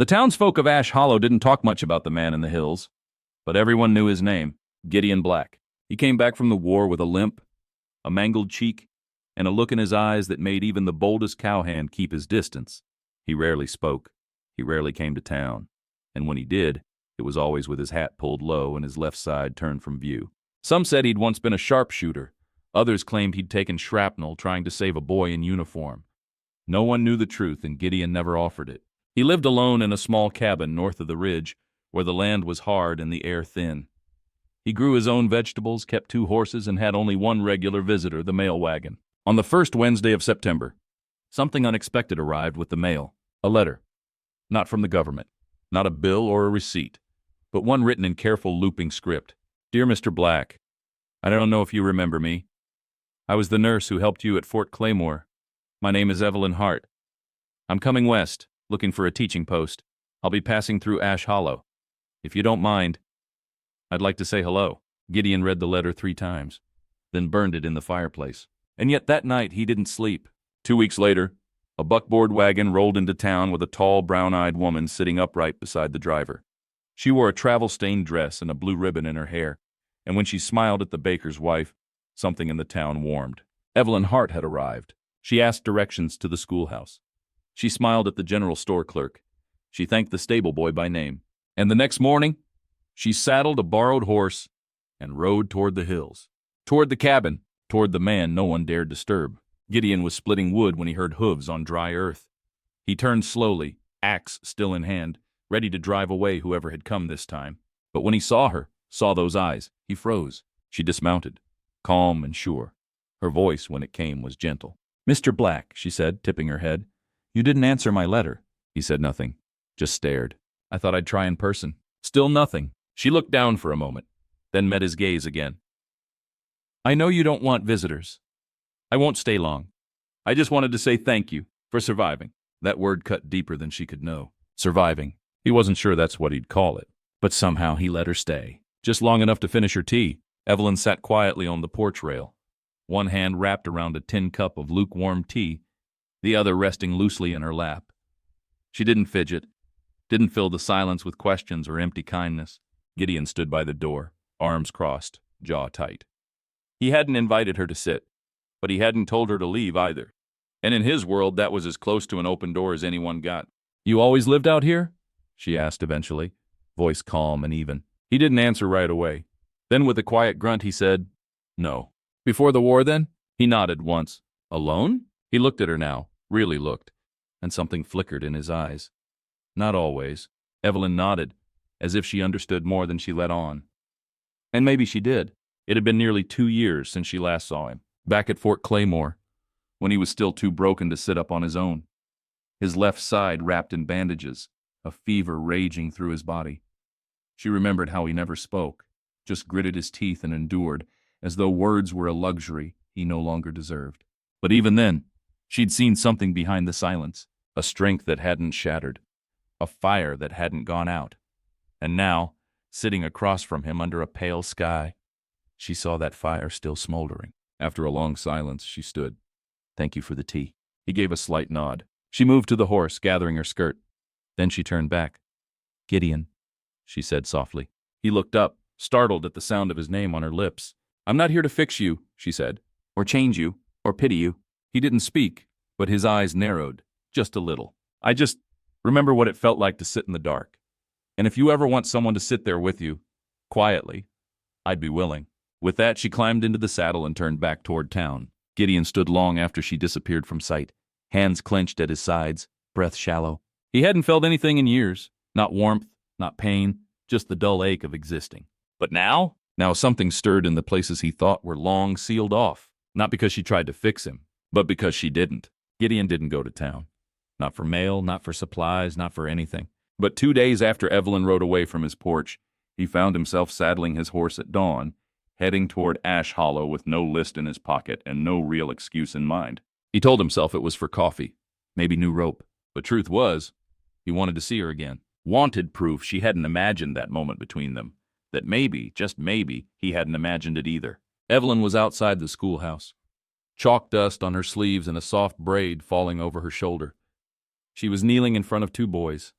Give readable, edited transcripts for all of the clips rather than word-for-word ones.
The townsfolk of Ash Hollow didn't talk much about the man in the hills, but everyone knew his name, Gideon Black. He came back from the war with a limp, a mangled cheek, and a look in his eyes that made even the boldest cowhand keep his distance. He rarely spoke. He rarely came to town. And when he did, it was always with his hat pulled low and his left side turned from view. Some said he'd once been a sharpshooter. Others claimed he'd taken shrapnel trying to save a boy in uniform. No one knew the truth, and Gideon never offered it. He lived alone in a small cabin north of the ridge, where the land was hard and the air thin. He grew his own vegetables, kept 2 horses, and had only one regular visitor, the mail wagon. On the first Wednesday of September, something unexpected arrived with the mail. A letter. Not from the government. Not a bill or a receipt, but one written in careful looping script. Dear Mr. Black, I don't know if you remember me. I was the nurse who helped you at Fort Claymore. My name is Evelyn Hart. I'm coming west, looking for a teaching post. I'll be passing through Ash Hollow. If you don't mind, I'd like to say hello. Gideon read the letter 3 times, then burned it in the fireplace. And yet that night he didn't sleep. 2 weeks later, a buckboard wagon rolled into town with a tall, brown-eyed woman sitting upright beside the driver. She wore a travel-stained dress and a blue ribbon in her hair, and when she smiled at the baker's wife, something in the town warmed. Evelyn Hart had arrived. She asked directions to the schoolhouse. She smiled at the general store clerk. She thanked the stable boy by name. And the next morning, she saddled a borrowed horse and rode toward the hills, toward the cabin, toward the man no one dared disturb. Gideon was splitting wood when he heard hooves on dry earth. He turned slowly, axe still in hand, ready to drive away whoever had come this time. But when he saw her, saw those eyes, he froze. She dismounted, calm and sure. Her voice, when it came, was gentle. Mr. Black, she said, tipping her head. You didn't answer my letter. He said nothing, just stared. I thought I'd try in person. Still nothing. She looked down for a moment, then met his gaze again. I know you don't want visitors. I won't stay long. I just wanted to say thank you for surviving. That word cut deeper than she could know. Surviving. He wasn't sure that's what he'd call it. But somehow he let her stay. Just long enough to finish her tea. Evelyn sat quietly on the porch rail, one hand wrapped around a tin cup of lukewarm tea, the other resting loosely in her lap. She didn't fidget, didn't fill the silence with questions or empty kindness. Gideon stood by the door, arms crossed, jaw tight. He hadn't invited her to sit, but he hadn't told her to leave either. And in his world, that was as close to an open door as anyone got. You always lived out here? She asked eventually, voice calm and even. He didn't answer right away. Then with a quiet grunt he said, No. Before the war then? He nodded once. Alone? He looked at her now, really looked, and something flickered in his eyes. Not always. Evelyn nodded, as if she understood more than she let on. And maybe she did. It had been nearly 2 years since she last saw him, back at Fort Claymore, when he was still too broken to sit up on his own. His left side wrapped in bandages, a fever raging through his body. She remembered how he never spoke, just gritted his teeth and endured, as though words were a luxury he no longer deserved. But even then, she'd seen something behind the silence, a strength that hadn't shattered, a fire that hadn't gone out. And now, sitting across from him under a pale sky, she saw that fire still smoldering. After a long silence, she stood. Thank you for the tea. He gave a slight nod. She moved to the horse, gathering her skirt. Then she turned back. Gideon, she said softly. He looked up, startled at the sound of his name on her lips. I'm not here to fix you, she said, or change you, or pity you. He didn't speak, but his eyes narrowed, just a little. I just remember what it felt like to sit in the dark. And if you ever want someone to sit there with you, quietly, I'd be willing. With that, she climbed into the saddle and turned back toward town. Gideon stood long after she disappeared from sight, hands clenched at his sides, breath shallow. He hadn't felt anything in years, not warmth, not pain, just the dull ache of existing. But now something stirred in the places he thought were long sealed off, not because she tried to fix him, but because she didn't. Gideon didn't go to town. Not for mail, not for supplies, not for anything. But 2 days after Evelyn rode away from his porch, he found himself saddling his horse at dawn, heading toward Ash Hollow with no list in his pocket and no real excuse in mind. He told himself it was for coffee, maybe new rope. But truth was, he wanted to see her again. Wanted proof she hadn't imagined that moment between them. That maybe, just maybe, he hadn't imagined it either. Evelyn was outside the schoolhouse, chalk dust on her sleeves and a soft braid falling over her shoulder. She was kneeling in front of 2 boys.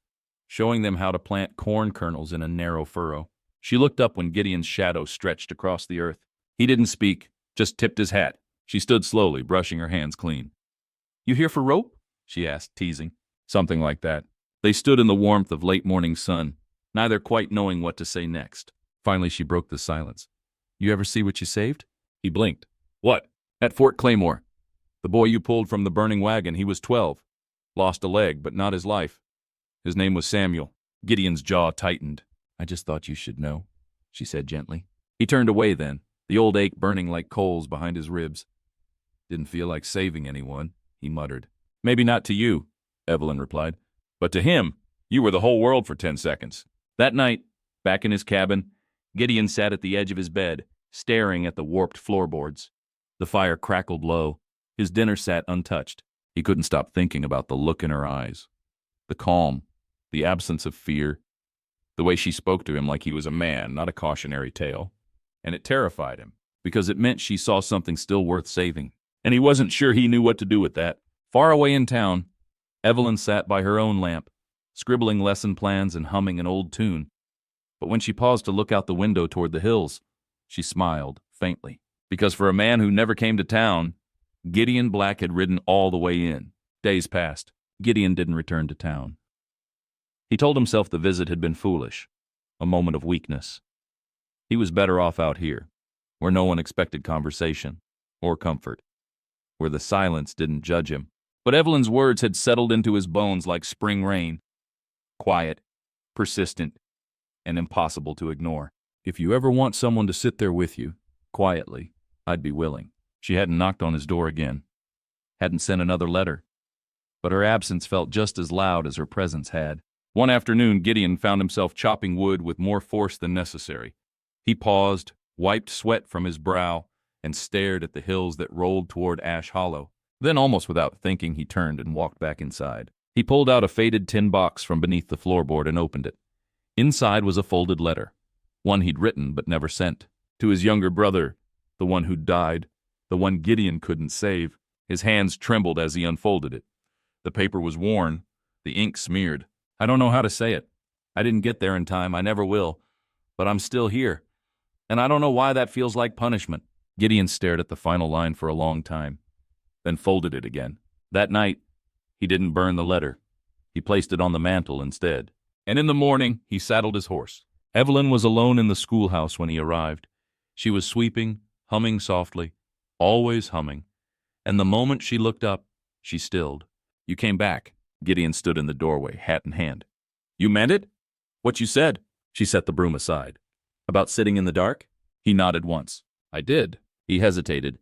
showing them how to plant corn kernels in a narrow furrow. She looked up when Gideon's shadow stretched across the earth. He didn't speak, just tipped his hat. She stood slowly, brushing her hands clean. "You here for rope?" she asked, teasing. "Something like that." They stood in the warmth of late morning sun, neither quite knowing what to say next. Finally, she broke the silence. "You ever see what you saved?" He blinked. "What?" "At Fort Claymore. The boy you pulled from the burning wagon, he was 12. Lost a leg, but not his life. His name was Samuel." Gideon's jaw tightened. "I just thought you should know," she said gently. He turned away then, the old ache burning like coals behind his ribs. "Didn't feel like saving anyone," he muttered. "Maybe not to you," Evelyn replied. "But to him, you were the whole world for 10 seconds. That night, back in his cabin, Gideon sat at the edge of his bed, staring at the warped floorboards. The fire crackled low. His dinner sat untouched. He couldn't stop thinking about the look in her eyes. The calm, the absence of fear, the way she spoke to him like he was a man, not a cautionary tale. And it terrified him, because it meant she saw something still worth saving. And he wasn't sure he knew what to do with that. Far away in town, Evelyn sat by her own lamp, scribbling lesson plans and humming an old tune. But when she paused to look out the window toward the hills, she smiled faintly. Because for a man who never came to town, Gideon Black had ridden all the way in. Days passed. Gideon didn't return to town. He told himself the visit had been foolish, a moment of weakness. He was better off out here, where no one expected conversation or comfort, where the silence didn't judge him. But Evelyn's words had settled into his bones like spring rain, quiet, persistent, and impossible to ignore. "If you ever want someone to sit there with you, quietly, I'd be willing." She hadn't knocked on his door again, hadn't sent another letter, but her absence felt just as loud as her presence had. One afternoon, Gideon found himself chopping wood with more force than necessary. He paused, wiped sweat from his brow, and stared at the hills that rolled toward Ash Hollow. Then, almost without thinking, he turned and walked back inside. He pulled out a faded tin box from beneath the floorboard and opened it. Inside was a folded letter, one he'd written but never sent, to his younger brother, the one who'd died, the one Gideon couldn't save. His hands trembled as he unfolded it. The paper was worn, the ink smeared. "I don't know how to say it. I didn't get there in time, I never will, but I'm still here. And I don't know why that feels like punishment." Gideon stared at the final line for a long time, then folded it again. That night, he didn't burn the letter. He placed it on the mantel instead. And in the morning, he saddled his horse. Evelyn was alone in the schoolhouse when he arrived. She was sweeping, humming softly, always humming. And the moment she looked up, she stilled. "You came back." Gideon stood in the doorway, hat in hand. "You meant it? What you said?" She set the broom aside. "About sitting in the dark?" He nodded once. "I did." He hesitated,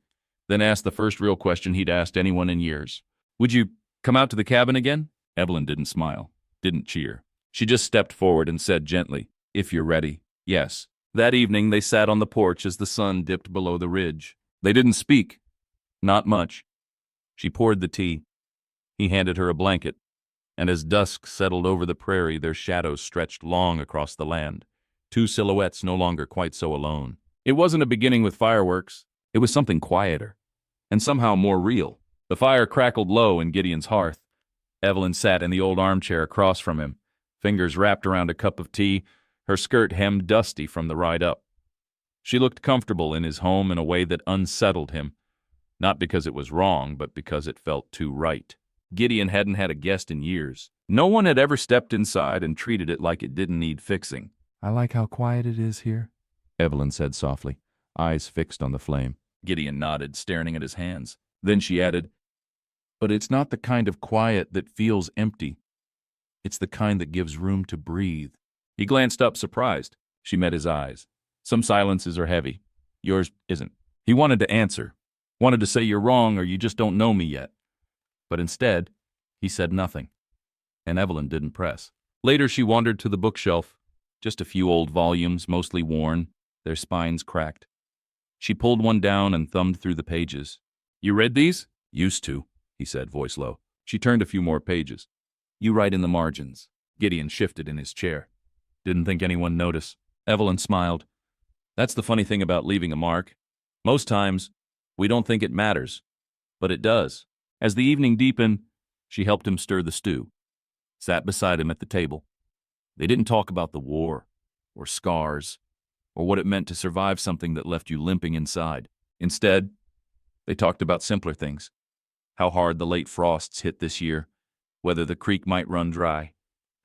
then asked the first real question he'd asked anyone in years. "Would you come out to the cabin again?" Evelyn didn't smile, didn't cheer. She just stepped forward and said gently, "If you're ready, yes." That evening they sat on the porch as the sun dipped below the ridge. They didn't speak. Not much. She poured the tea. He handed her a blanket, and as dusk settled over the prairie, their shadows stretched long across the land, two silhouettes no longer quite so alone. It wasn't a beginning with fireworks. It was something quieter, and somehow more real. The fire crackled low in Gideon's hearth. Evelyn sat in the old armchair across from him, fingers wrapped around a cup of tea, her skirt hemmed dusty from the ride up. She looked comfortable in his home in a way that unsettled him, not because it was wrong, but because it felt too right. Gideon hadn't had a guest in years. No one had ever stepped inside and treated it like it didn't need fixing. "I like how quiet it is here," Evelyn said softly, eyes fixed on the flame. Gideon nodded, staring at his hands. Then she added, "But it's not the kind of quiet that feels empty. It's the kind that gives room to breathe." He glanced up, surprised. She met his eyes. "Some silences are heavy. Yours isn't." He wanted to answer, wanted to say you're wrong or you just don't know me yet. But instead, he said nothing. And Evelyn didn't press. Later she wandered to the bookshelf, just a few old volumes, mostly worn, their spines cracked. She pulled one down and thumbed through the pages. "You read these?" "Used to," he said, voice low. She turned a few more pages. "You write in the margins." Gideon shifted in his chair. "Didn't think anyone notice." Evelyn smiled. "That's the funny thing about leaving a mark. Most times, we don't think it matters, but it does." As the evening deepened, she helped him stir the stew, sat beside him at the table. They didn't talk about the war, or scars, or what it meant to survive something that left you limping inside. Instead, they talked about simpler things. How hard the late frosts hit this year, whether the creek might run dry,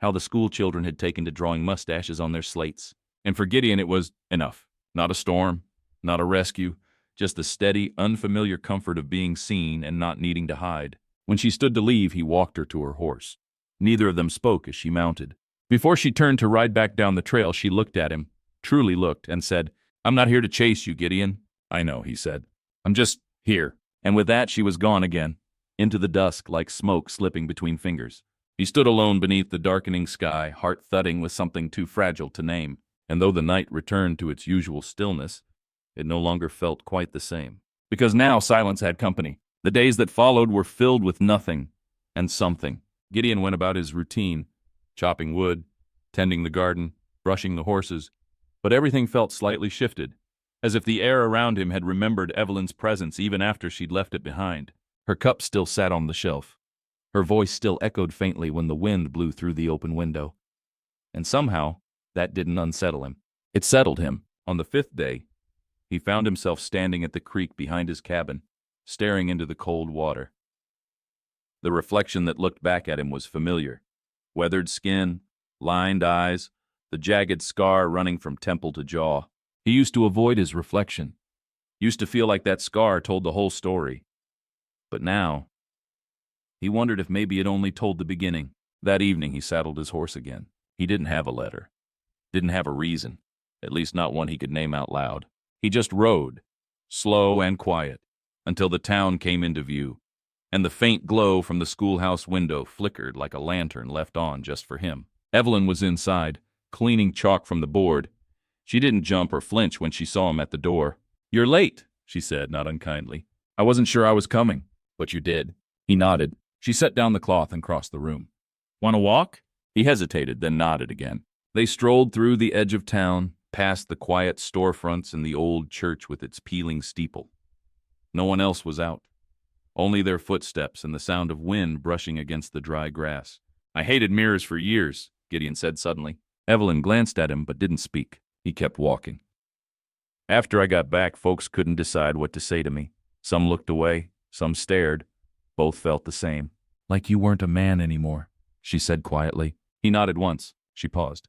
how the school children had taken to drawing mustaches on their slates. And for Gideon it was enough. Not a storm, not a rescue, just the steady, unfamiliar comfort of being seen and not needing to hide. When she stood to leave, he walked her to her horse. Neither of them spoke as she mounted. Before she turned to ride back down the trail, she looked at him, truly looked, and said, "I'm not here to chase you, Gideon." "I know," he said. "I'm just here." And with that, she was gone again, into the dusk like smoke slipping between fingers. He stood alone beneath the darkening sky, heart thudding with something too fragile to name. And though the night returned to its usual stillness, it no longer felt quite the same. Because now silence had company. The days that followed were filled with nothing and something. Gideon went about his routine, chopping wood, tending the garden, brushing the horses, but everything felt slightly shifted, as if the air around him had remembered Evelyn's presence even after she'd left it behind. Her cup still sat on the shelf. Her voice still echoed faintly when the wind blew through the open window. And somehow, that didn't unsettle him. It settled him. On the 5th day, he found himself standing at the creek behind his cabin, staring into the cold water. The reflection that looked back at him was familiar. Weathered skin, lined eyes, the jagged scar running from temple to jaw. He used to avoid his reflection. Used to feel like that scar told the whole story. But now, he wondered if maybe it only told the beginning. That evening he saddled his horse again. He didn't have a letter. Didn't have a reason. At least not one he could name out loud. He just rode, slow and quiet, until the town came into view, and the faint glow from the schoolhouse window flickered like a lantern left on just for him. Evelyn was inside, cleaning chalk from the board. She didn't jump or flinch when she saw him at the door. "You're late," she said, not unkindly. "I wasn't sure I was coming." "But you did." He nodded. She set down the cloth and crossed the room. "Want to walk?" He hesitated, then nodded again. They strolled through the edge of town, past the quiet storefronts and the old church with its peeling steeple. No one else was out. Only their footsteps and the sound of wind brushing against the dry grass. "I hated mirrors for years," Gideon said suddenly. Evelyn glanced at him but didn't speak. He kept walking. "After I got back, folks couldn't decide what to say to me. Some looked away, some stared. Both felt the same. Like you weren't a man anymore," she said quietly. He nodded once. She paused.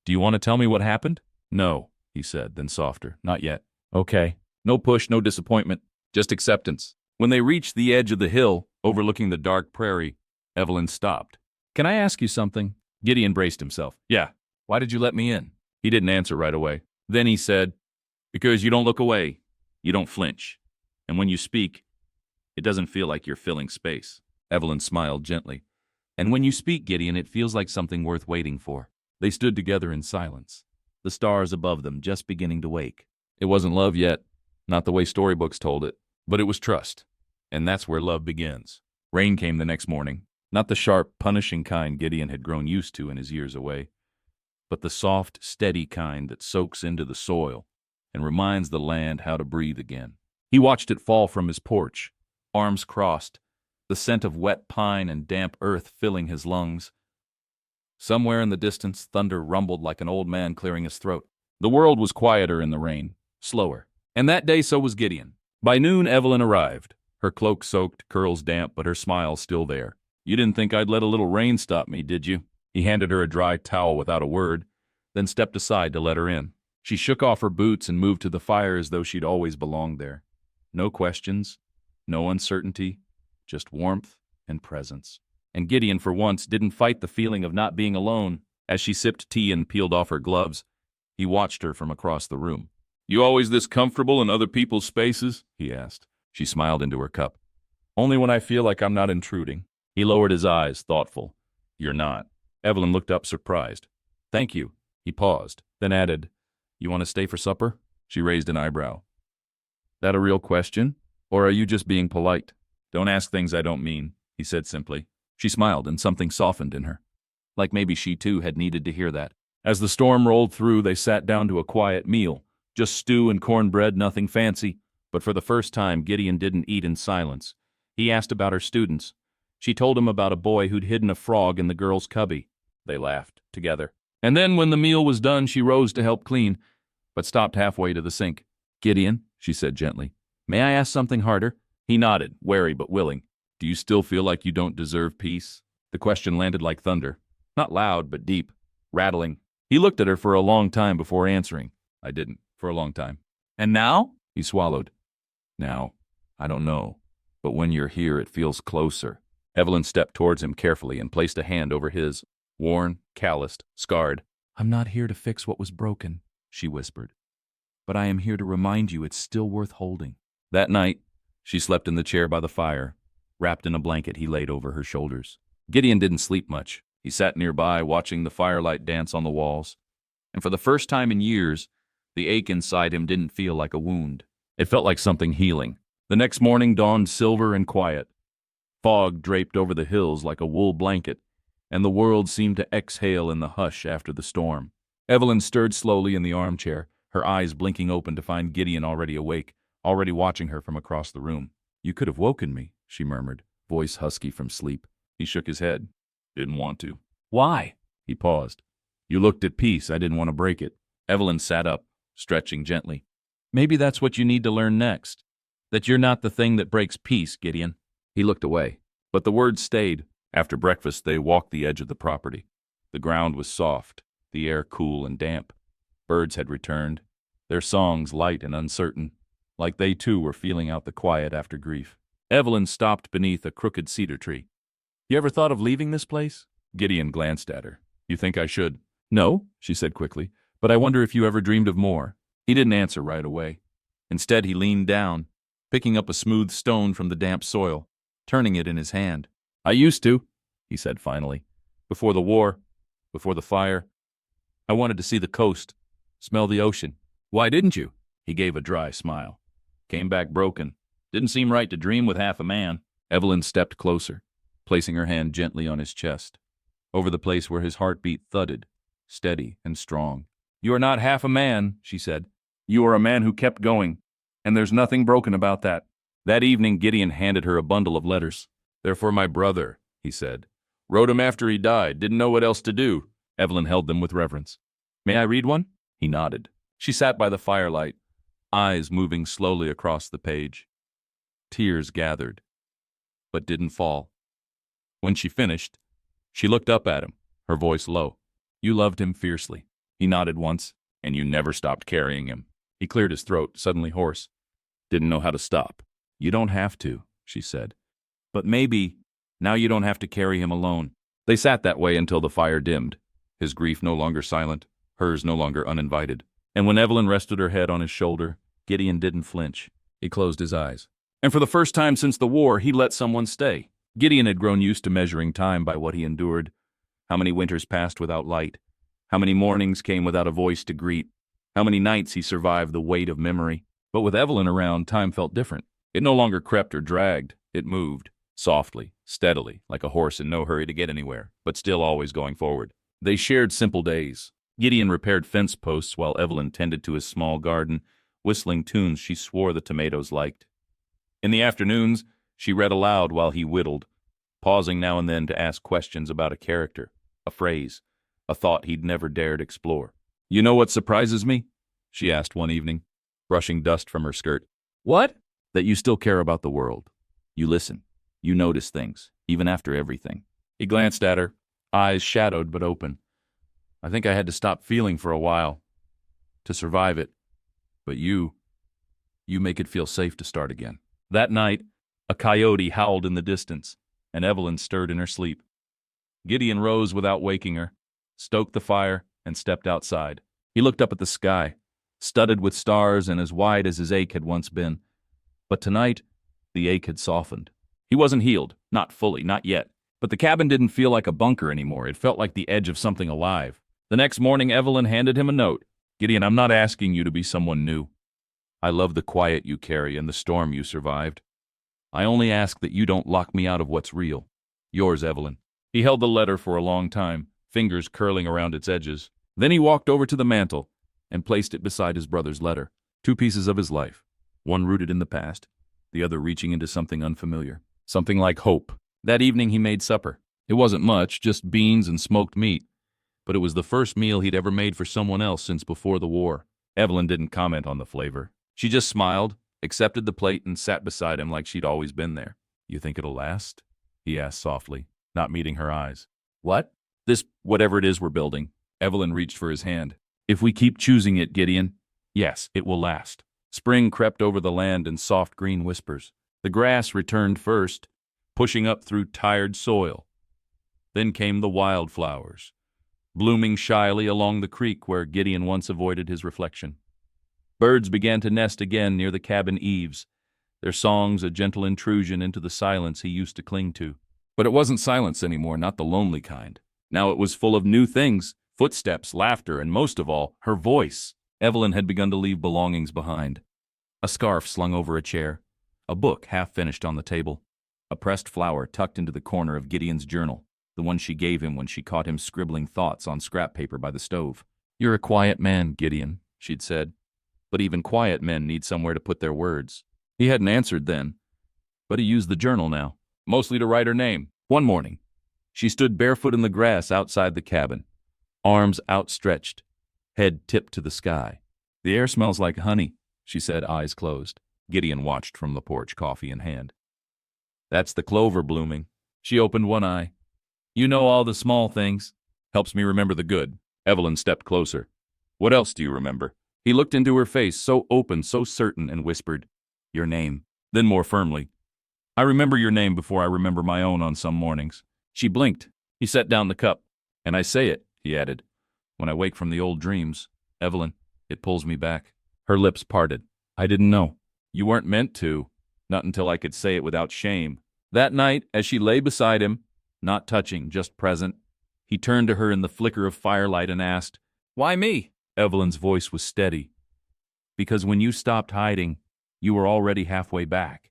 "Do you want to tell me what happened?" "No," he said, then softer. "Not yet." "Okay." No push, no disappointment, just acceptance. When they reached the edge of the hill, overlooking the dark prairie, Evelyn stopped. "Can I ask you something?" Gideon braced himself. "Yeah." "Why did you let me in?" He didn't answer right away. Then he said, "Because you don't look away. You don't flinch. And when you speak, it doesn't feel like you're filling space." Evelyn smiled gently. "And when you speak, Gideon, it feels like something worth waiting for." They stood together in silence, the stars above them just beginning to wake. It wasn't love yet, not the way storybooks told it, but it was trust. And that's where love begins. Rain came the next morning, not the sharp, punishing kind Gideon had grown used to in his years away, but the soft, steady kind that soaks into the soil and reminds the land how to breathe again. He watched it fall from his porch, arms crossed, the scent of wet pine and damp earth filling his lungs. Somewhere in the distance, thunder rumbled like an old man clearing his throat. The world was quieter in the rain, slower. And that day so was Gideon. By noon, Evelyn arrived, her cloak soaked, curls damp, but her smile still there. "You didn't think I'd let a little rain stop me, did you?" He handed her a dry towel without a word, then stepped aside to let her in. She shook off her boots and moved to the fire as though she'd always belonged there. No questions, no uncertainty, just warmth and presence. And Gideon, for once, didn't fight the feeling of not being alone. As she sipped tea and peeled off her gloves, he watched her from across the room. "You always this comfortable in other people's spaces?" he asked. She smiled into her cup. "Only when I feel like I'm not intruding." He lowered his eyes, thoughtful. "You're not." Evelyn looked up, surprised. "Thank you." He paused, then added, "You want to stay for supper?" She raised an eyebrow. "That a real question? Or are you just being polite?" "Don't ask things I don't mean," he said simply. She smiled, and something softened in her. Like maybe she too had needed to hear that. As the storm rolled through, they sat down to a quiet meal. Just stew and cornbread, nothing fancy. But for the first time, Gideon didn't eat in silence. He asked about her students. She told him about a boy who'd hidden a frog in the girl's cubby. They laughed, together. And then when the meal was done, she rose to help clean, but stopped halfway to the sink. "Gideon," she said gently, "may I ask something harder?" He nodded, wary but willing. "Do you still feel like you don't deserve peace?" The question landed like thunder. Not loud, but deep, rattling. He looked at her for a long time before answering. "I didn't, for a long time." "And now?" He swallowed. "Now, I don't know. But when you're here, it feels closer." Evelyn stepped towards him carefully and placed a hand over his, worn, calloused, scarred. "I'm not here to fix what was broken," she whispered. "But I am here to remind you it's still worth holding." That night, she slept in the chair by the fire, wrapped in a blanket he laid over her shoulders. Gideon didn't sleep much. He sat nearby, watching the firelight dance on the walls. And for the first time in years, the ache inside him didn't feel like a wound. It felt like something healing. The next morning dawned silver and quiet. Fog draped over the hills like a wool blanket, and the world seemed to exhale in the hush after the storm. Evelyn stirred slowly in the armchair, her eyes blinking open to find Gideon already awake, already watching her from across the room. "You could have woken me," she murmured, voice husky from sleep. He shook his head. "Didn't want to." "Why?" He paused. "You looked at peace. I didn't want to break it." Evelyn sat up, stretching gently. "Maybe that's what you need to learn next. That you're not the thing that breaks peace, Gideon." He looked away, but the words stayed. After breakfast, they walked the edge of the property. The ground was soft, the air cool and damp. Birds had returned, their songs light and uncertain, like they too were feeling out the quiet after grief. Evelyn stopped beneath a crooked cedar tree. "You ever thought of leaving this place?" Gideon glanced at her. "You think I should?" "No," she said quickly, "but I wonder if you ever dreamed of more." He didn't answer right away. Instead, he leaned down, picking up a smooth stone from the damp soil, turning it in his hand. "I used to," he said finally. "Before the war, before the fire. I wanted to see the coast, smell the ocean." "Why didn't you?" He gave a dry smile. "Came back broken. Didn't seem right to dream with half a man." Evelyn stepped closer, placing her hand gently on his chest, over the place where his heartbeat thudded, steady and strong. "You are not half a man," she said. "You are a man who kept going, and there's nothing broken about that." That evening, Gideon handed her a bundle of letters. "They're for my brother," he said. "Wrote him after he died. Didn't know what else to do." Evelyn held them with reverence. "May I read one?" He nodded. She sat by the firelight, eyes moving slowly across the page. Tears gathered, but didn't fall. When she finished, she looked up at him, her voice low. "You loved him fiercely." He nodded once. "And you never stopped carrying him." He cleared his throat, suddenly hoarse. "Didn't know how to stop." "You don't have to," she said. "But maybe now you don't have to carry him alone." They sat that way until the fire dimmed, his grief no longer silent, hers no longer uninvited. And when Evelyn rested her head on his shoulder, Gideon didn't flinch. He closed his eyes. And for the first time since the war, he let someone stay. Gideon had grown used to measuring time by what he endured. How many winters passed without light? How many mornings came without a voice to greet? How many nights he survived the weight of memory? But with Evelyn around, time felt different. It no longer crept or dragged. It moved, softly, steadily, like a horse in no hurry to get anywhere, but still always going forward. They shared simple days. Gideon repaired fence posts while Evelyn tended to his small garden, whistling tunes she swore the tomatoes liked. In the afternoons, she read aloud while he whittled, pausing now and then to ask questions about a character, a phrase, a thought he'd never dared explore. "You know what surprises me?" she asked one evening, brushing dust from her skirt. "What?" "That you still care about the world. You listen. You notice things, even after everything." He glanced at her, eyes shadowed but open. "I think I had to stop feeling for a while, to survive it. But you make it feel safe to start again." That night, a coyote howled in the distance, and Evelyn stirred in her sleep. Gideon rose without waking her, stoked the fire, and stepped outside. He looked up at the sky, studded with stars and as wide as his ache had once been. But tonight, the ache had softened. He wasn't healed, not fully, not yet. But the cabin didn't feel like a bunker anymore. It felt like the edge of something alive. The next morning, Evelyn handed him a note. "Gideon, I'm not asking you to be someone new. I love the quiet you carry and the storm you survived. I only ask that you don't lock me out of what's real. Yours, Evelyn." He held the letter for a long time, fingers curling around its edges. Then he walked over to the mantel and placed it beside his brother's letter. Two pieces of his life, one rooted in the past, the other reaching into something unfamiliar, something like hope. That evening he made supper. It wasn't much, just beans and smoked meat. but it was the first meal he'd ever made for someone else since before the war. Evelyn didn't comment on the flavor. She just smiled, accepted the plate, and sat beside him like she'd always been there. "You think it'll last?" he asked softly, not meeting her eyes. "What?" "This, whatever it is we're building." Evelyn reached for his hand. "If we keep choosing it, Gideon, yes, it will last." Spring crept over the land in soft green whispers. The grass returned first, pushing up through tired soil. Then came the wildflowers, blooming shyly along the creek where Gideon once avoided his reflection. Birds began to nest again near the cabin eaves, their songs a gentle intrusion into the silence he used to cling to. But it wasn't silence anymore, not the lonely kind. Now it was full of new things, footsteps, laughter, and most of all, her voice. Evelyn had begun to leave belongings behind. A scarf slung over a chair, a book half finished on the table, a pressed flower tucked into the corner of Gideon's journal, the one she gave him when she caught him scribbling thoughts on scrap paper by the stove. "You're a quiet man, Gideon," she'd said. "But even quiet men need somewhere to put their words." He hadn't answered then, but he used the journal now, mostly to write her name. One morning, she stood barefoot in the grass outside the cabin, arms outstretched, head tipped to the sky. "The air smells like honey," she said, eyes closed. Gideon watched from the porch, coffee in hand. "That's the clover blooming." She opened one eye. "You know all the small things. Helps me remember the good." Evelyn stepped closer. "What else do you remember?" He looked into her face, so open, so certain, and whispered, "Your name." Then more firmly, "I remember your name before I remember my own on some mornings." She blinked. He set down the cup. "And I say it," he added, "when I wake from the old dreams. Evelyn, it pulls me back." Her lips parted. "I didn't know." "You weren't meant to. Not until I could say it without shame." That night, as she lay beside him, not touching, just present, he turned to her in the flicker of firelight and asked, "Why me?" Evelyn's voice was steady. "Because when you stopped hiding, you were already halfway back.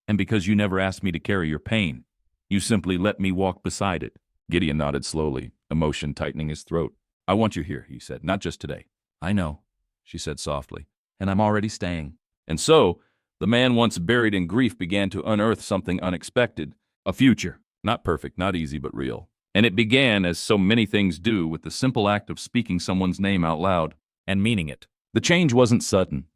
And because you never asked me to carry your pain, you simply let me walk beside it." Gideon nodded slowly, emotion tightening his throat. "I want you here," he said, "not just today." "I know," she said softly, "and I'm already staying." And so, the man once buried in grief began to unearth something unexpected, a future, not perfect, not easy, but real. And it began, as so many things do, with the simple act of speaking someone's name out loud and meaning it. The change wasn't sudden.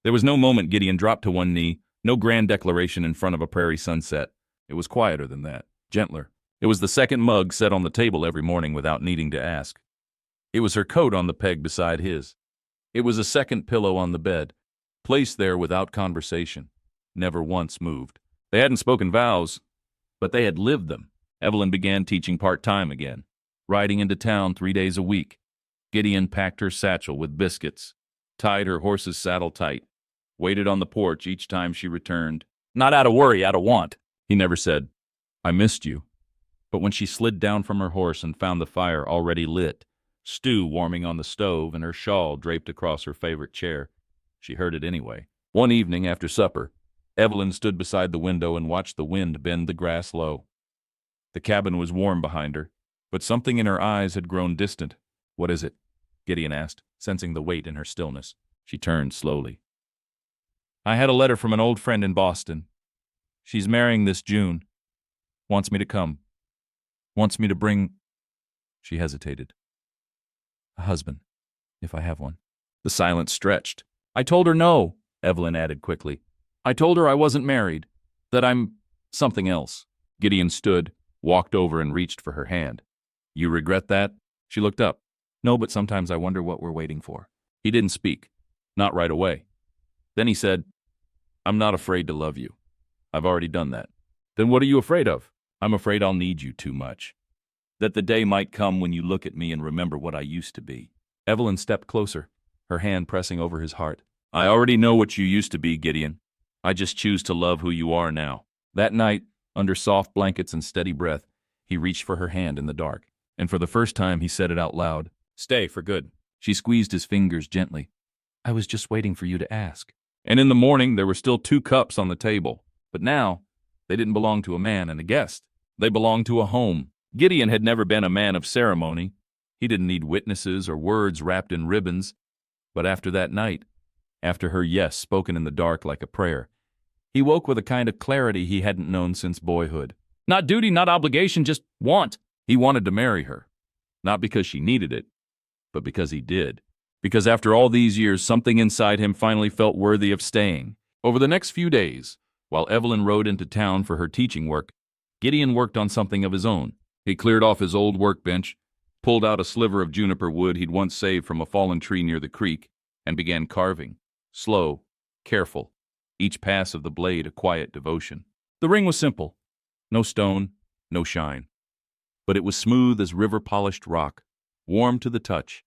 There was no moment Gideon dropped to one knee, no grand declaration in front of a prairie sunset. It was quieter than that, gentler. It was the second mug set on the table every morning without needing to ask. It was her coat on the peg beside his. It was a second pillow on the bed, placed there without conversation, never once moved. They hadn't spoken vows, but they had lived them. Evelyn began teaching part-time again, riding into town 3 days a week. Gideon packed her satchel with biscuits, tied her horse's saddle tight, waited on the porch each time she returned. Not out of worry, out of want. He never said, "I missed you." But when she slid down from her horse and found the fire already lit, stew warming on the stove, and her shawl draped across her favorite chair, she heard it anyway. One evening after supper, Evelyn stood beside the window and watched the wind bend the grass low. The cabin was warm behind her, but something in her eyes had grown distant. "What is it?" Gideon asked, sensing the weight in her stillness. She turned slowly. "I had a letter from an old friend in Boston. She's marrying this June. Wants me to come. Wants me to bring—" She hesitated. "A husband, if I have one." The silence stretched. "I told her no," Evelyn added quickly. "I told her I wasn't married, that I'm something else." Gideon stood, walked over and reached for her hand. "You regret that?" She looked up. "No, but sometimes I wonder what we're waiting for." He didn't speak. Not right away. Then he said, "I'm not afraid to love you. I've already done that." "Then what are you afraid of?" "I'm afraid I'll need you too much. That the day might come when you look at me and remember what I used to be." Evelyn stepped closer, her hand pressing over his heart. "I already know what you used to be, Gideon. I just choose to love who you are now." That night, under soft blankets and steady breath, he reached for her hand in the dark. And for the first time, he said it out loud. "Stay for good." She squeezed his fingers gently. "I was just waiting for you to ask." And in the morning, there were still 2 cups on the table. But now, they didn't belong to a man and a guest. They belonged to a home. Gideon had never been a man of ceremony. He didn't need witnesses or words wrapped in ribbons. But after that night, after her yes spoken in the dark like a prayer, he woke with a kind of clarity he hadn't known since boyhood. Not duty, not obligation, just want. He wanted to marry her. Not because she needed it, but because he did. Because after all these years, something inside him finally felt worthy of staying. Over the next few days, while Evelyn rode into town for her teaching work, Gideon worked on something of his own. He cleared off his old workbench, pulled out a sliver of juniper wood he'd once saved from a fallen tree near the creek, and began carving. Slow, careful, each pass of the blade a quiet devotion. The ring was simple. No stone, no shine. But it was smooth as river-polished rock, warm to the touch,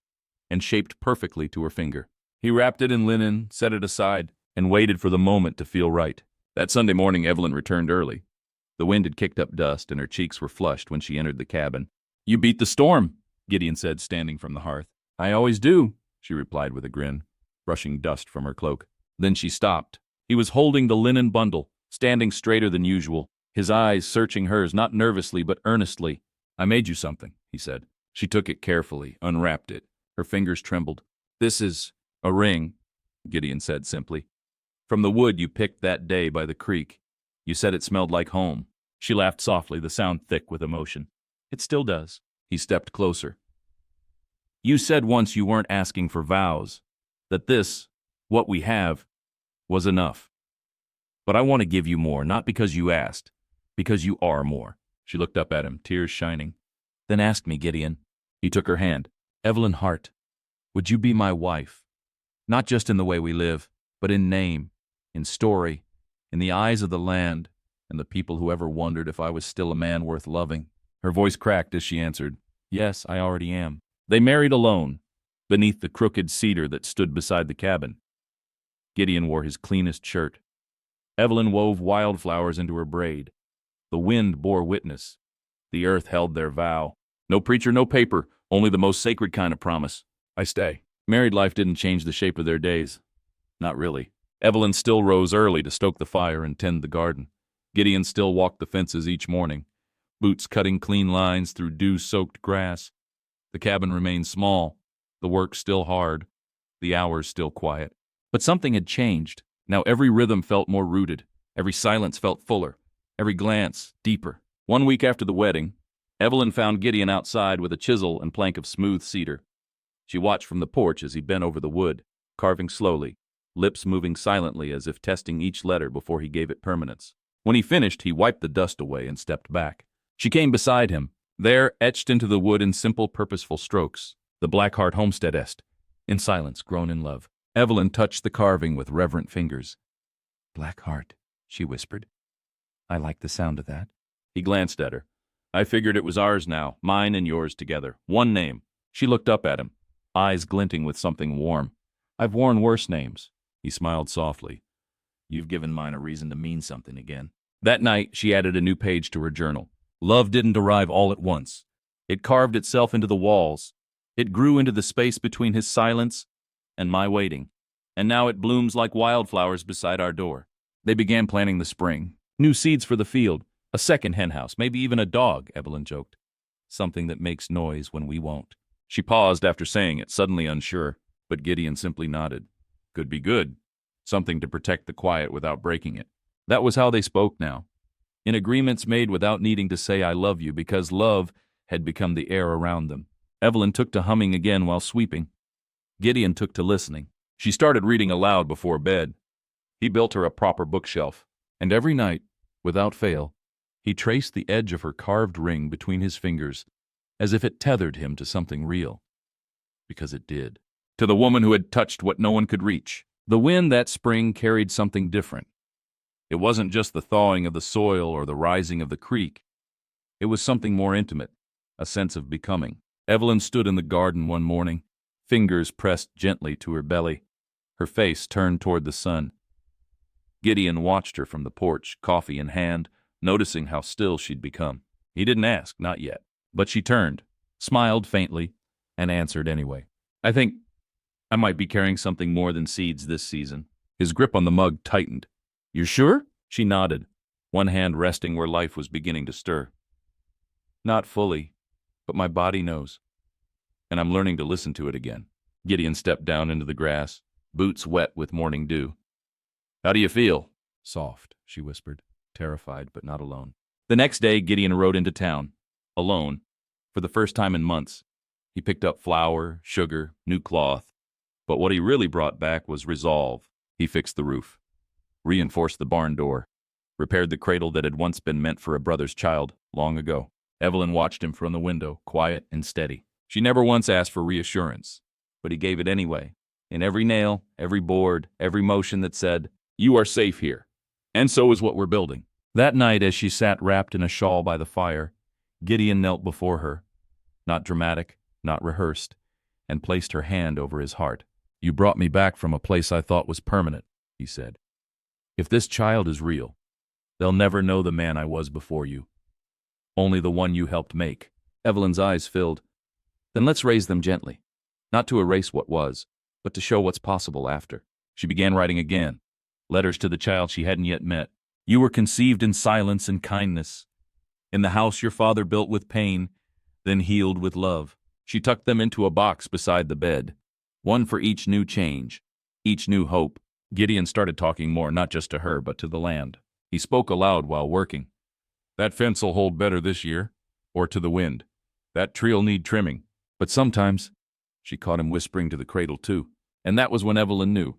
and shaped perfectly to her finger. He wrapped it in linen, set it aside, and waited for the moment to feel right. That Sunday morning, Evelyn returned early. The wind had kicked up dust, and her cheeks were flushed when she entered the cabin. "You beat the storm," Gideon said, standing from the hearth. "I always do," she replied with a grin, brushing dust from her cloak. Then she stopped. He was holding the linen bundle, standing straighter than usual, his eyes searching hers, not nervously but earnestly. "I made you something," he said. She took it carefully, unwrapped it. Her fingers trembled. "This is a ring," Gideon said simply. "From the wood you picked that day by the creek. You said it smelled like home." She laughed softly, the sound thick with emotion. "It still does." He stepped closer. "You said once you weren't asking for vows, that this, what we have, was enough. But I want to give you more, not because you asked, because you are more." She looked up at him, tears shining. "Then ask me, Gideon." He took her hand. "Evelyn Hart, would you be my wife? Not just in the way we live, but in name, in story, in the eyes of the land, and the people who ever wondered if I was still a man worth loving." Her voice cracked as she answered, "Yes, I already am." They married alone, beneath the crooked cedar that stood beside the cabin. Gideon wore his cleanest shirt. Evelyn wove wildflowers into her braid. The wind bore witness. The earth held their vow. No preacher, no paper, only the most sacred kind of promise. "I stay." Married life didn't change the shape of their days. Not really. Evelyn still rose early to stoke the fire and tend the garden. Gideon still walked the fences each morning, boots cutting clean lines through dew-soaked grass. The cabin remained small, the work still hard, the hours still quiet. But something had changed. Now every rhythm felt more rooted, every silence felt fuller, every glance deeper. 1 week after the wedding, Evelyn found Gideon outside with a chisel and plank of smooth cedar. She watched from the porch as he bent over the wood, carving slowly, lips moving silently as if testing each letter before he gave it permanence. When he finished, he wiped the dust away and stepped back. She came beside him, there etched into the wood in simple, purposeful strokes, the Blackheart homestead est, in silence, grown in love. Evelyn touched the carving with reverent fingers. "Blackheart," she whispered. "I like the sound of that." He glanced at her. "I figured it was ours now, mine and yours together. One name." She looked up at him, eyes glinting with something warm. "I've worn worse names." He smiled softly. "You've given mine a reason to mean something again." That night, she added a new page to her journal. Love didn't arrive all at once. It carved itself into the walls. It grew into the space between his silence and my waiting. And now it blooms like wildflowers beside our door. They began planning the spring. New seeds for the field. A second henhouse, maybe even a dog, Evelyn joked. Something that makes noise when we won't. She paused after saying it, suddenly unsure, but Gideon simply nodded. Could be good. Something to protect the quiet without breaking it. That was how they spoke now. In agreements made without needing to say I love you, because love had become the air around them. Evelyn took to humming again while sweeping. Gideon took to listening. She started reading aloud before bed. He built her a proper bookshelf, and every night, without fail, he traced the edge of her carved ring between his fingers, as if it tethered him to something real. Because it did. To the woman who had touched what no one could reach. The wind that spring carried something different. It wasn't just the thawing of the soil or the rising of the creek. It was something more intimate, a sense of becoming. Evelyn stood in the garden one morning, fingers pressed gently to her belly, her face turned toward the sun. Gideon watched her from the porch, coffee in hand, noticing how still she'd become. He didn't ask, not yet. But she turned, smiled faintly, and answered anyway. I think I might be carrying something more than seeds this season. His grip on the mug tightened. You're sure? She nodded, one hand resting where life was beginning to stir. Not fully, but my body knows. And I'm learning to listen to it again. Gideon stepped down into the grass, boots wet with morning dew. How do you feel? Soft, she whispered, terrified but not alone. The next day, Gideon rode into town, alone, for the first time in months. He picked up flour, sugar, new cloth. But what he really brought back was resolve. He fixed the roof, reinforced the barn door, repaired the cradle that had once been meant for a brother's child long ago. Evelyn watched him from the window, quiet and steady. She never once asked for reassurance, but he gave it anyway. In every nail, every board, every motion that said, "You are safe here. And so is what we're building." That night, as she sat wrapped in a shawl by the fire, Gideon knelt before her, not dramatic, not rehearsed, and placed her hand over his heart. "You brought me back from a place I thought was permanent," he said. "If this child is real, they'll never know the man I was before you. Only the one you helped make." Evelyn's eyes filled. "Then let's raise them gently, not to erase what was, but to show what's possible after." She began writing again, letters to the child she hadn't yet met. "You were conceived in silence and kindness, in the house your father built with pain, then healed with love." She tucked them into a box beside the bed, one for each new change, each new hope. Gideon started talking more, not just to her, but to the land. He spoke aloud while working. "That fence'll hold better this year, or to the wind. That tree'll need trimming. But sometimes," she caught him whispering to the cradle too. And that was when Evelyn knew.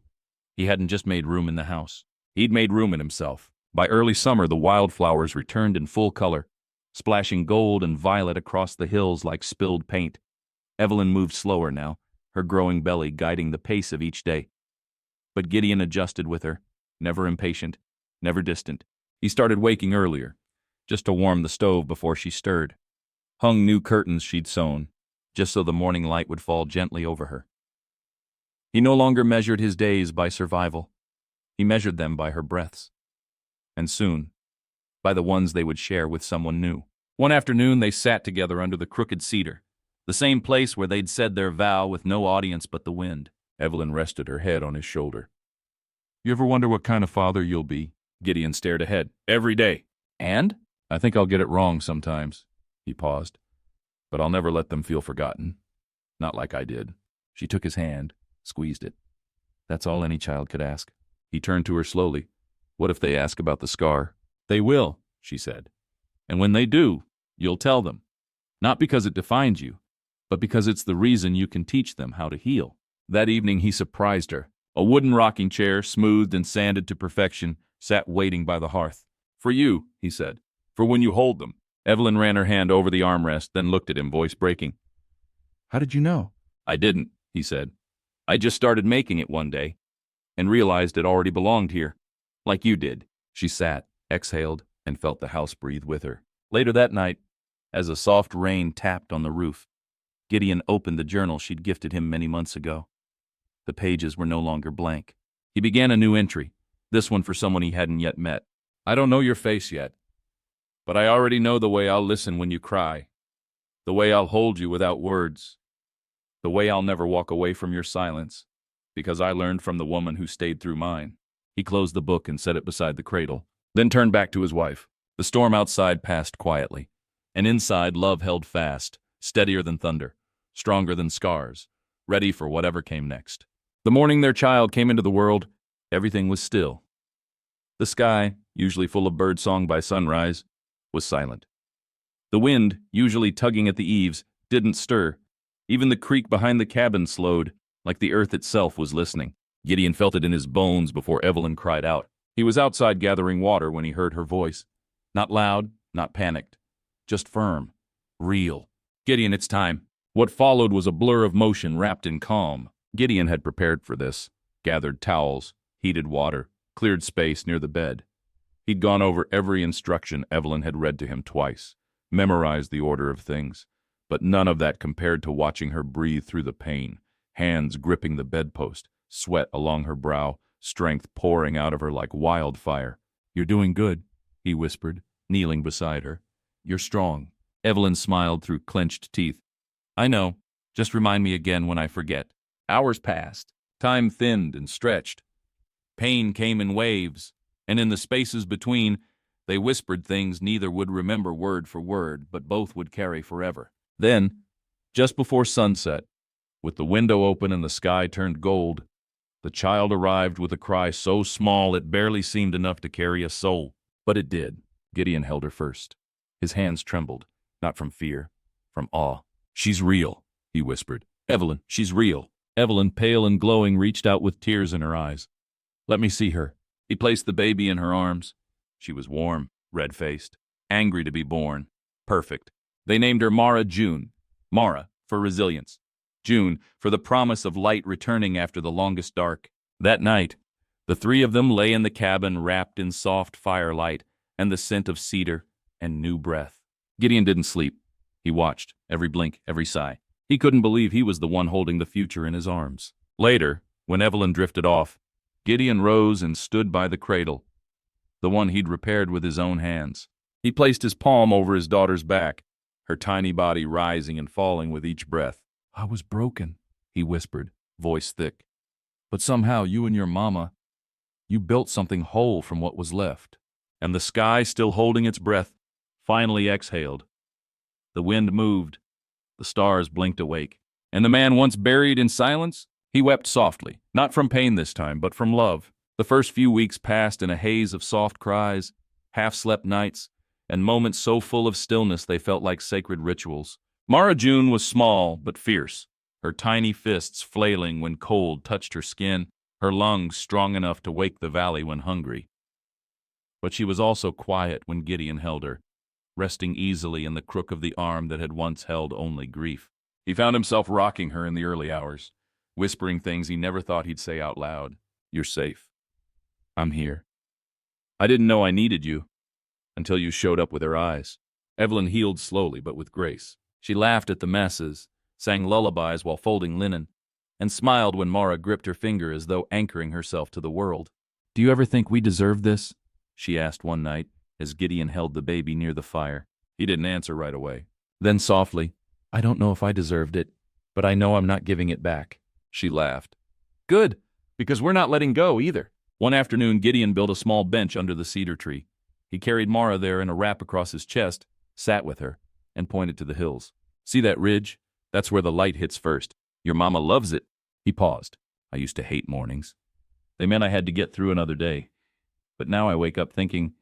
He hadn't just made room in the house. He'd made room in himself. By early summer, the wildflowers returned in full color, splashing gold and violet across the hills like spilled paint. Evelyn moved slower now, her growing belly guiding the pace of each day. But Gideon adjusted with her, never impatient, never distant. He started waking earlier, just to warm the stove before she stirred. Hung new curtains she'd sewn, just so the morning light would fall gently over her. He no longer measured his days by survival. He measured them by her breaths. And soon, by the ones they would share with someone new. One afternoon, they sat together under the crooked cedar, the same place where they'd said their vow with no audience but the wind. Evelyn rested her head on his shoulder. "You ever wonder what kind of father you'll be?" Gideon stared ahead. "Every day." "And?" "I think I'll get it wrong sometimes." He paused. "But I'll never let them feel forgotten. Not like I did." She took his hand, squeezed it. "That's all any child could ask." He turned to her slowly. "What if they ask about the scar?" "They will," she said. "And when they do, you'll tell them. Not because it defines you, but because it's the reason you can teach them how to heal." That evening he surprised her. A wooden rocking chair, smoothed and sanded to perfection, sat waiting by the hearth. "For you," he said. "For when you hold them." Evelyn ran her hand over the armrest, then looked at him, voice breaking. "How did you know?" "I didn't," he said. "I just started making it one day, and realized it already belonged here. Like you did." She sat, exhaled, and felt the house breathe with her. Later that night, as a soft rain tapped on the roof, Gideon opened the journal she'd gifted him many months ago. The pages were no longer blank. He began a new entry, this one for someone he hadn't yet met. "I don't know your face yet, but I already know the way I'll listen when you cry, the way I'll hold you without words, the way I'll never walk away from your silence, because I learned from the woman who stayed through mine." He closed the book and set it beside the cradle, then turned back to his wife. The storm outside passed quietly, and inside love held fast, steadier than thunder, stronger than scars, ready for whatever came next. The morning their child came into the world, everything was still. The sky, usually full of birdsong by sunrise, was silent. The wind, usually tugging at the eaves, didn't stir. Even the creek behind the cabin slowed, like the earth itself was listening. Gideon felt it in his bones before Evelyn cried out. He was outside gathering water when he heard her voice. Not loud, not panicked, just firm, real. "Gideon, it's time." What followed was a blur of motion wrapped in calm. Gideon had prepared for this, gathered towels, heated water, cleared space near the bed. He'd gone over every instruction Evelyn had read to him twice, memorized the order of things, but none of that compared to watching her breathe through the pain, hands gripping the bedpost, sweat along her brow, strength pouring out of her like wildfire. "You're doing good," he whispered, kneeling beside her. "You're strong." Evelyn smiled through clenched teeth. "I know. Just remind me again when I forget." Hours passed. Time thinned and stretched. Pain came in waves, and in the spaces between, they whispered things neither would remember word for word, but both would carry forever. Then, just before sunset, with the window open and the sky turned gold, the child arrived with a cry so small it barely seemed enough to carry a soul. But it did. Gideon held her first. His hands trembled, not from fear, from awe. "She's real," he whispered. Evelyn, she's real. Evelyn, pale and glowing, reached out with tears in her eyes. Let me see her. He placed the baby in her arms. She was warm, red-faced, angry to be born. Perfect. They named her Mara June. Mara, for resilience. June, for the promise of light returning after the longest dark. That night, the three of them lay in the cabin wrapped in soft firelight and the scent of cedar and new breath. Gideon didn't sleep. He watched, every blink, every sigh. He couldn't believe he was the one holding the future in his arms. Later, when Evelyn drifted off, Gideon rose and stood by the cradle, the one he'd repaired with his own hands. He placed his palm over his daughter's back, her tiny body rising and falling with each breath. I was broken, he whispered, voice thick. But somehow you and your mama, you built something whole from what was left. And the sky, still holding its breath, finally exhaled. The wind moved. The stars blinked awake. And the man once buried in silence, he wept softly, not from pain this time, but from love. The first few weeks passed in a haze of soft cries, half-slept nights, and moments so full of stillness they felt like sacred rituals. Mara June was small but fierce, her tiny fists flailing when cold touched her skin, her lungs strong enough to wake the valley when hungry. But she was also quiet when Gideon held her, resting easily in the crook of the arm that had once held only grief. He found himself rocking her in the early hours, whispering things he never thought he'd say out loud. You're safe. I'm here. I didn't know I needed you until you showed up with her eyes. Evelyn healed slowly but with grace. She laughed at the messes, sang lullabies while folding linen, and smiled when Mara gripped her finger as though anchoring herself to the world. Do you ever think we deserve this? She asked one night as Gideon held the baby near the fire. He didn't answer right away. Then softly, I don't know if I deserved it, but I know I'm not giving it back. She laughed. Good, because we're not letting go either. One afternoon, Gideon built a small bench under the cedar tree. He carried Mara there in a wrap across his chest, sat with her, and pointed to the hills. See that ridge? That's where the light hits first. Your mama loves it. He paused. I used to hate mornings. They meant I had to get through another day. But now I wake up thinking,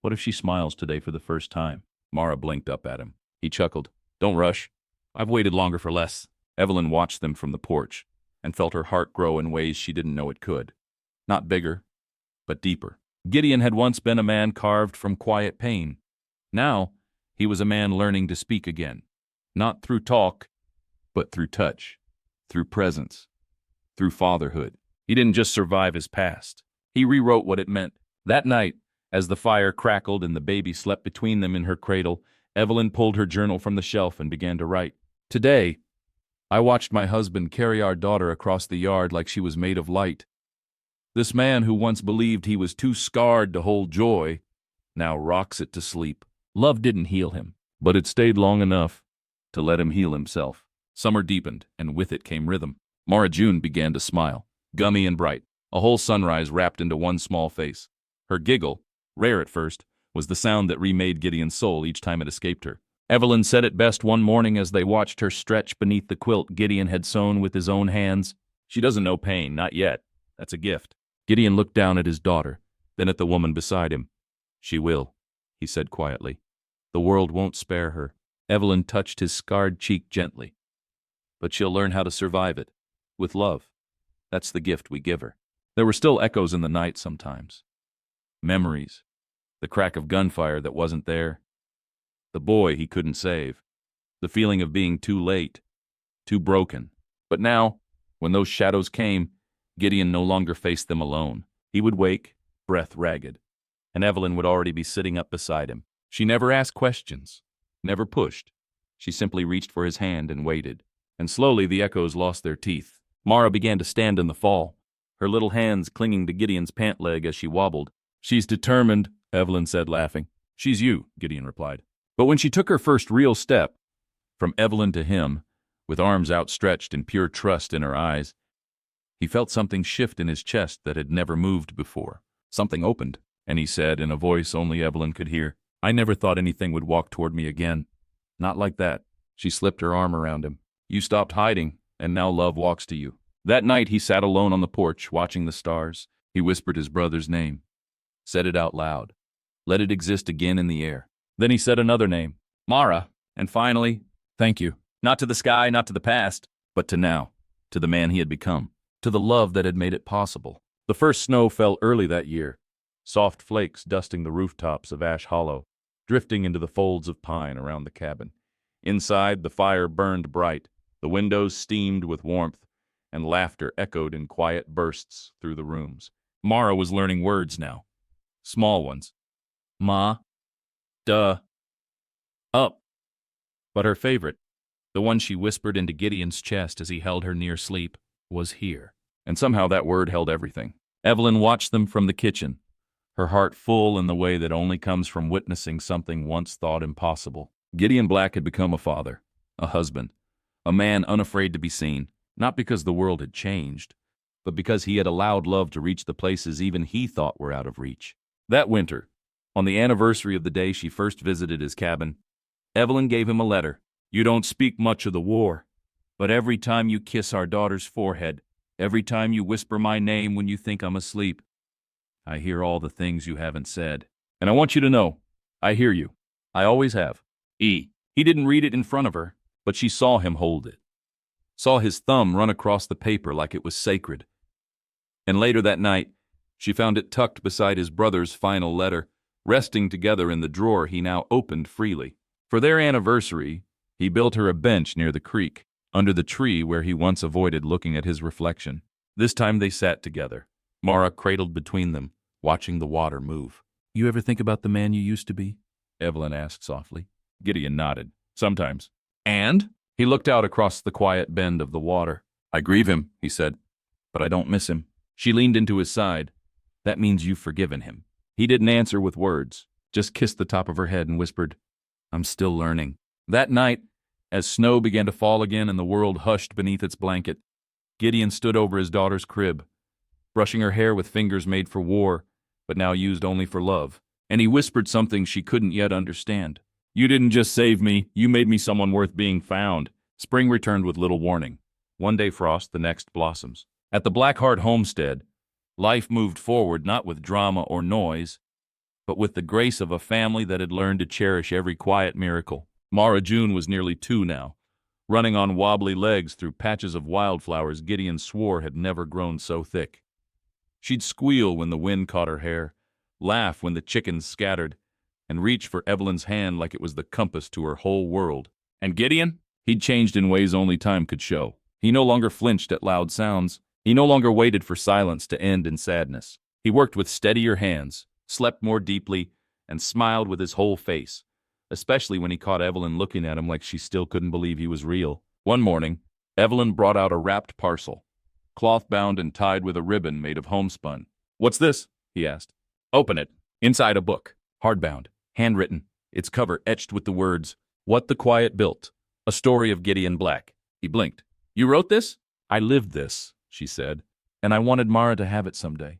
what if she smiles today for the first time? Mara blinked up at him. He chuckled. Don't rush. I've waited longer for less. Evelyn watched them from the porch and felt her heart grow in ways she didn't know it could. Not bigger, but deeper. Gideon had once been a man carved from quiet pain. Now, he was a man learning to speak again. Not through talk, but through touch, through presence, through fatherhood. He didn't just survive his past. He rewrote what it meant. That night, as the fire crackled and the baby slept between them in her cradle, Evelyn pulled her journal from the shelf and began to write. Today, I watched my husband carry our daughter across the yard like she was made of light. This man who once believed he was too scarred to hold joy now rocks it to sleep. Love didn't heal him, but it stayed long enough to let him heal himself. Summer deepened, and with it came rhythm. Mara June began to smile, gummy and bright, a whole sunrise wrapped into one small face. Her giggle, rare at first, was the sound that remade Gideon's soul each time it escaped her. Evelyn said it best one morning as they watched her stretch beneath the quilt Gideon had sewn with his own hands. She doesn't know pain, not yet. That's a gift. Gideon looked down at his daughter, then at the woman beside him. She will, he said quietly. The world won't spare her. Evelyn touched his scarred cheek gently. But she'll learn how to survive it, with love. That's the gift we give her. There were still echoes in the night sometimes. Memories. The crack of gunfire that wasn't there. The boy he couldn't save. The feeling of being too late, too broken. But now, when those shadows came, Gideon no longer faced them alone. He would wake, breath ragged, and Evelyn would already be sitting up beside him. She never asked questions, never pushed. She simply reached for his hand and waited. And slowly the echoes lost their teeth. Mara began to stand in the fall, her little hands clinging to Gideon's pant leg as she wobbled. She's determined, Evelyn said, laughing. She's you, Gideon replied. But when she took her first real step, from Evelyn to him, with arms outstretched and pure trust in her eyes, he felt something shift in his chest that had never moved before. Something opened, and he said in a voice only Evelyn could hear, I never thought anything would walk toward me again. Not like that. She slipped her arm around him. You stopped hiding, and now love walks to you. That night he sat alone on the porch, watching the stars. He whispered his brother's name. Said it out loud. Let it exist again in the air. Then he said another name, Mara, and finally, thank you. Not to the sky, not to the past, but to now, to the man he had become, to the love that had made it possible. The first snow fell early that year, soft flakes dusting the rooftops of Ash Hollow, drifting into the folds of pine around the cabin. Inside, the fire burned bright, the windows steamed with warmth, and laughter echoed in quiet bursts through the rooms. Mara was learning words now. Small ones. Ma, duh, up. But her favorite, the one she whispered into Gideon's chest as he held her near sleep, was here. And somehow that word held everything. Evelyn watched them from the kitchen, her heart full in the way that only comes from witnessing something once thought impossible. Gideon Black had become a father, a husband, a man unafraid to be seen, not because the world had changed, but because he had allowed love to reach the places even he thought were out of reach. That winter, on the anniversary of the day she first visited his cabin, Evelyn gave him a letter. You don't speak much of the war, but every time you kiss our daughter's forehead, every time you whisper my name when you think I'm asleep, I hear all the things you haven't said. And I want you to know, I hear you. I always have. He didn't read it in front of her, but she saw him hold it. Saw his thumb run across the paper like it was sacred. And later that night, she found it tucked beside his brother's final letter, resting together in the drawer he now opened freely. For their anniversary, he built her a bench near the creek, under the tree where he once avoided looking at his reflection. This time they sat together, Mara cradled between them, watching the water move. You ever think about the man you used to be? Evelyn asked softly. Gideon nodded. Sometimes. And? He looked out across the quiet bend of the water. I grieve him, he said, but I don't miss him. She leaned into his side. That means you've forgiven him. He didn't answer with words, just kissed the top of her head and whispered, I'm still learning. That night, as snow began to fall again and the world hushed beneath its blanket, Gideon stood over his daughter's crib, brushing her hair with fingers made for war, but now used only for love. And he whispered something she couldn't yet understand. You didn't just save me, you made me someone worth being found. Spring returned with little warning. One day frost, the next blossoms. At the Blackheart homestead, life moved forward not with drama or noise, but with the grace of a family that had learned to cherish every quiet miracle. Mara June was nearly 2 now, running on wobbly legs through patches of wildflowers Gideon swore had never grown so thick. She'd squeal when the wind caught her hair, laugh when the chickens scattered, and reach for Evelyn's hand like it was the compass to her whole world. And Gideon? He'd changed in ways only time could show. He no longer flinched at loud sounds. He no longer waited for silence to end in sadness. He worked with steadier hands, slept more deeply, and smiled with his whole face, especially when he caught Evelyn looking at him like she still couldn't believe he was real. One morning, Evelyn brought out a wrapped parcel, cloth-bound and tied with a ribbon made of homespun. What's this? He asked. Open it. Inside a book, hardbound, handwritten, its cover etched with the words, What the Quiet Built, a story of Gideon Black. He blinked. You wrote this? I lived this, she said, and I wanted Mara to have it someday.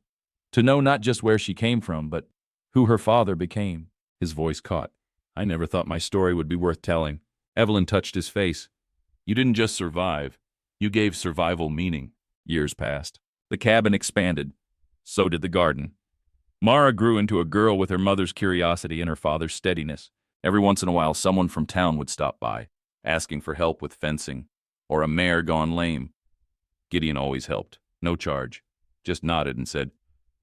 To know not just where she came from, but who her father became. His voice caught. I never thought my story would be worth telling. Evelyn touched his face. You didn't just survive. You gave survival meaning. Years passed. The cabin expanded. So did the garden. Mara grew into a girl with her mother's curiosity and her father's steadiness. Every once in a while, someone from town would stop by, asking for help with fencing, or a mare gone lame. Gideon always helped. No charge. Just nodded and said,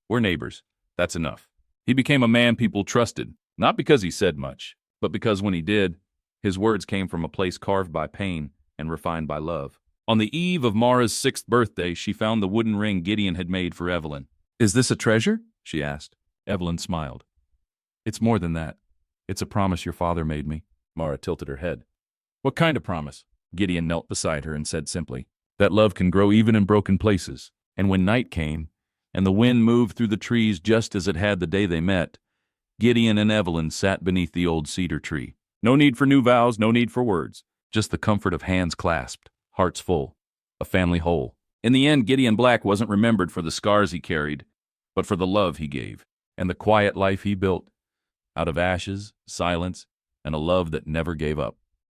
We're neighbors. That's enough. He became a man people trusted, not because he said much, but because when he did, his words came from a place carved by pain and refined by love. On the eve of Mara's 6th birthday, she found the wooden ring Gideon had made for Evelyn. Is this a treasure? She asked. Evelyn smiled. It's more than that. It's a promise your father made me. Mara tilted her head. What kind of promise? Gideon knelt beside her and said simply, that love can grow even in broken places. And when night came, and the wind moved through the trees just as it had the day they met, Gideon and Evelyn sat beneath the old cedar tree. No need for new vows, no need for words. Just the comfort of hands clasped, hearts full, a family whole. In the end, Gideon Black wasn't remembered for the scars he carried, but for the love he gave, and the quiet life he built, out of ashes, silence, and a love that never gave up.